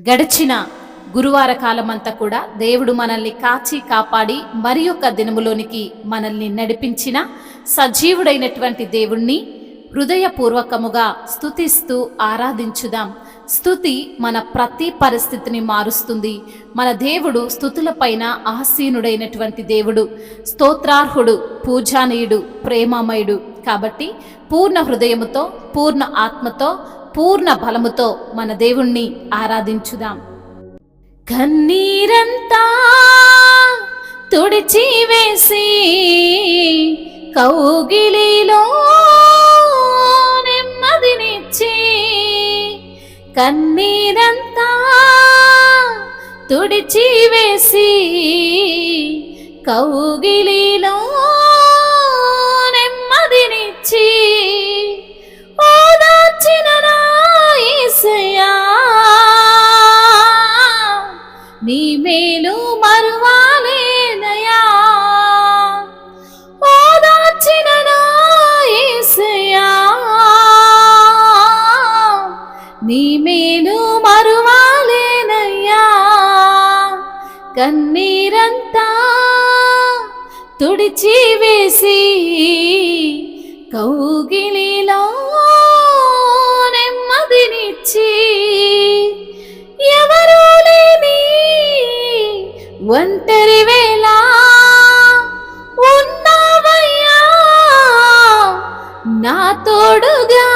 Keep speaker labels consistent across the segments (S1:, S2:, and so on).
S1: గడిచిన గురువార కాలమంతా కూడా దేవుడు మనల్ని కాచి కాపాడి మరి యొక్క దినములోనికి మనల్ని నడిపించిన సజీవుడైనటువంటి దేవుణ్ణి హృదయపూర్వకముగా స్తుతిస్తూ ఆరాధించుదాం. స్తుతి మన ప్రతి పరిస్థితిని మారుస్తుంది. మన దేవుడు స్తుతులపైన ఆసీనుడైనటువంటి దేవుడు, స్తోత్రార్హుడు, పూజానీయుడు, ప్రేమమయుడు. కాబట్టి పూర్ణ హృదయముతో, పూర్ణ ఆత్మతో, పూర్ణ బలముతో మన దేవుణ్ణి ఆరాధించుదాం. కన్నీరంతా తుడిచివేసి కౌగిలిలో నెమ్మదినిచ్చి, కన్నీరంతా తుడిచివేసి కౌగిలిలో నెమ్మదినిచ్చి ఓదార్చిన నా యేసయ్యా, నీ మేలు మరువాలేనయా. ఓదార్చిన నా యేసయ్యా, నీ మేలు మరువాలేనయ్యా. కన్నీరంతా తుడిచివేసి కౌగిలిలో నెమ్మదినిచ్చి, ఎవరూ లేని ఒంటరి వేళ ఉన్నావయ్యా నా తోడుగా.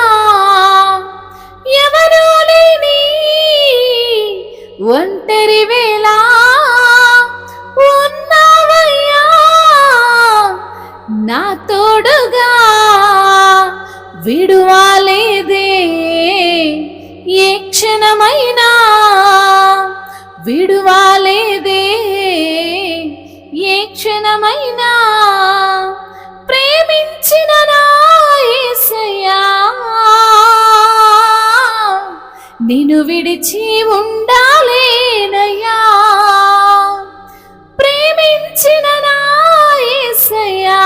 S1: ఎవరూ లేని ఒంటరి వేళ ఉన్నావయ్యా నా తోడుగా. విడువాలేదే ఏ క్షణమైనా, విడువాలేదే ఏ క్షణమైనా. ప్రేమించిన నా యేసయ్యా, నిన్ను విడిచి ఉండాలేనయ్యా. ప్రేమించిన నా యేసయ్యా,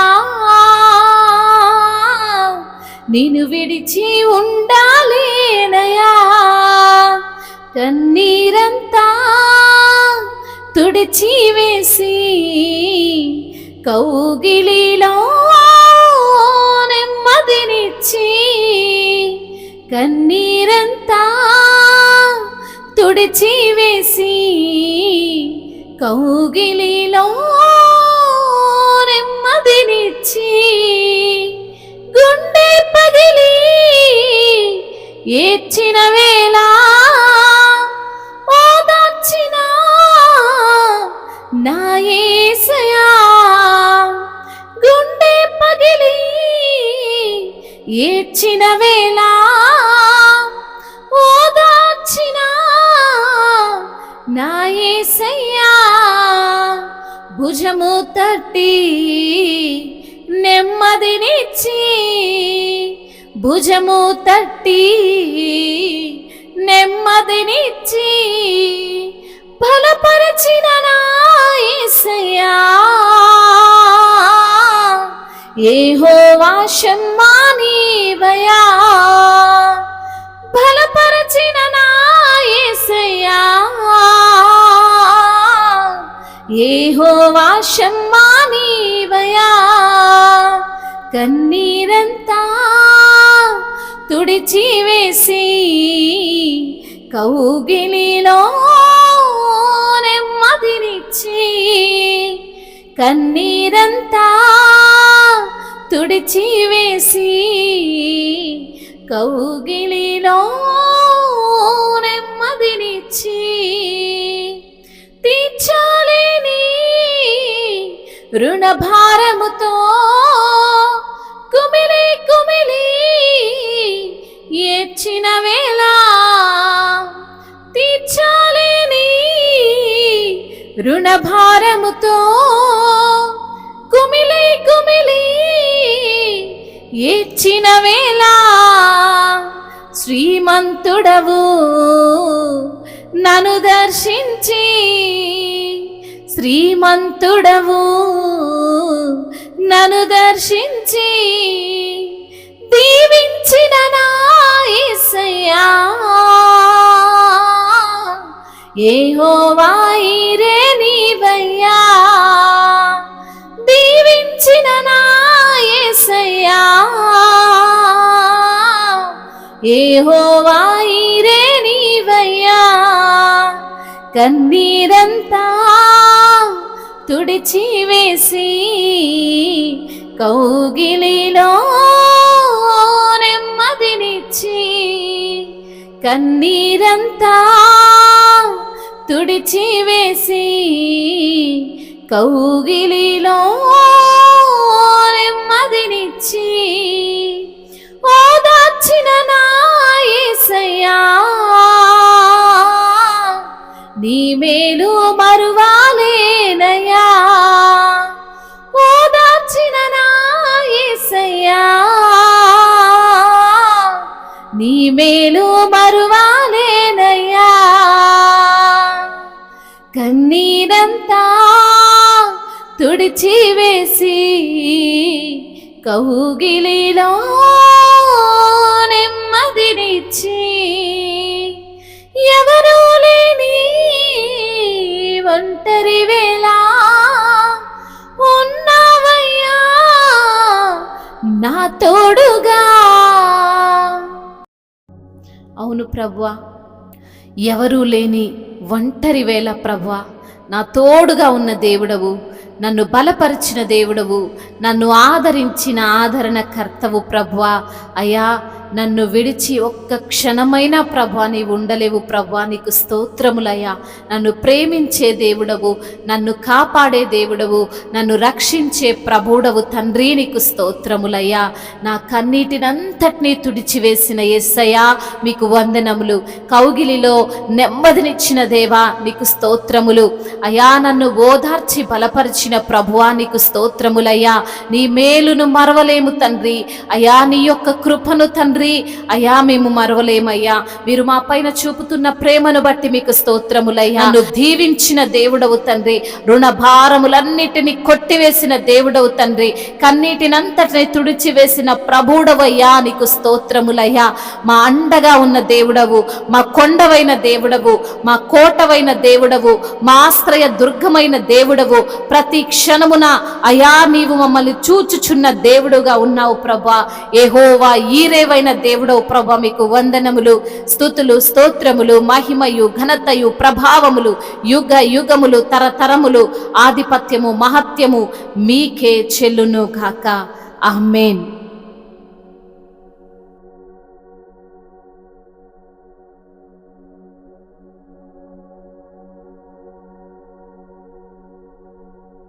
S1: నిన్ను విడిచి ఉండాలేనయ్యా. కన్నీరంతా తుడిచివేసి కౌగిలిలో నెమ్మదినిచ్చి, కన్నీరంతా తుడిచివేసి కౌగిలిలో నెమ్మదినిచ్చి, గుండె పగిలి ఏడ్చిన వేళ ఓదార్చిన నా యేసయ్యా, గుండె పగిలి ఏడ్చిన వేళ ఓదార్చిన నా యేసయ్యా. భుజము తట్టి నెమ్మదినిచ్చి, భుజము తట్టి నెమ్మదినిచ్చి బలపరచిన నా యేసయ్యా, యెహోవా షమ్మా నీవయ్యా. బలపరచిన నా యేసయ్యా, యెహోవా షమ్మా నీవయ్యా. కన్నీరంతా తుడిచివేసి కౌగిలిలో నెమ్మదినిచ్చి, కన్నీరంతా తుడిచివేసి కౌగిలిలో నెమ్మదినిచ్చి, తీర్చాలేని రుణభారముతో కుమిలి కుమిలి ఏడ్చిన వేళ, తీర్చాలేని రుణభారముతో కుమిలి కుమిలి ఏడ్చిన వేళ, శ్రీమంతుడవు నన్ను దర్శించి, శ్రీమంతుడవు నన్ను దర్శించి దీవించిన నా యేసయ్యా, యెహోవా ఈరే నీవయ్యా, దీవించిన నా యేసయ్యా. యెహోవా ఈరే నీవయ్యా, కన్నీరంతా తుడిచివేసి కౌగిలిలో నెమ్మదినిచ్చి, కన్నీరంతా తుడిచివేసి కౌగిలిలో నెమ్మదినిచ్చి ఓదార్చిన నా యేసయ్యా, నీ మేలు మరువాలేనయ్యా. ఓదార్చిన నా యేసయ్యా, నీ మేలు మరువాలేనయ్యా. కన్నీరంతా తుడిచివేసి కౌగిలిలో నెమ్మదినిచ్చి, ఎవరూ లేని ఒంటరి వేళ ఉన్నావయ్యా నా తోడుగా. అవును ప్రభువా, ఎవరూ లేని ఒంటరి వేళ ప్రభువా నా తోడుగా ఉన్న దేవుడవు, నన్ను బలపరిచిన దేవుడవు, నన్ను ఆదరించిన ఆదరణకర్తవు ప్రభువా. అయ్యా, నన్ను విడిచి ఒక్క క్షణమైనా ప్రభువా నీవు ఉండలేవు ప్రభువా. నీకు స్తోత్రములయ్యా. నన్ను ప్రేమించే దేవుడవు, నన్ను కాపాడే దేవుడవు, నన్ను రక్షించే ప్రభుడవు తండ్రి, నీకు స్తోత్రములయ్యా. నా కన్నీటినంతటినీ తుడిచివేసిన యేసయ్యా మీకు వందనములు. కౌగిలిలో నెమ్మదినిచ్చిన దేవా నీకు స్తోత్రములు అయ్యా. నన్ను ఓదార్చి బలపరిచిన ప్రభువా నీకు స్తోత్రములయ్యా. నీ మేలును మరవలేము తండ్రి అయ్యా, నీ యొక్క కృపను తండ్రి అయ్యా మేము మరవలేమయ్యా. మీరు మా పైన చూపుతున్న ప్రేమను బట్టి మీకు స్తోత్రములయ్యా. నన్ను దీవించిన దేవుడవు తండ్రి, రుణ భారములన్నిటిని కొట్టివేసిన దేవుడవు తండ్రి, కన్నీటినంతటిని తుడిచివేసిన ప్రభుడవయ్యా నీకు స్తోత్రములయ్యా. మా అండగా ఉన్న దేవుడవు, మా కొండవైన దేవుడవు, మా కోటవైన దేవుడవు, మా ఆశ్రయ దుర్గమైన దేవుడవు. ప్రతి క్షణమున అయా నీవు మమ్మల్ని చూచుచున్న దేవుడుగా ఉన్నావు ప్రభా. యెహోవా ఈరేవైన దేవుడవు ప్రభా, మీకు వందనములు, స్తుతులు, స్తోత్రములు, మహిమయు, ఘనతయు, ప్రభావములు, యుగ యుగములు, తరతరములు, ఆధిపత్యము, మహత్యము మీకే చెల్లును గాక. ఆమేన్.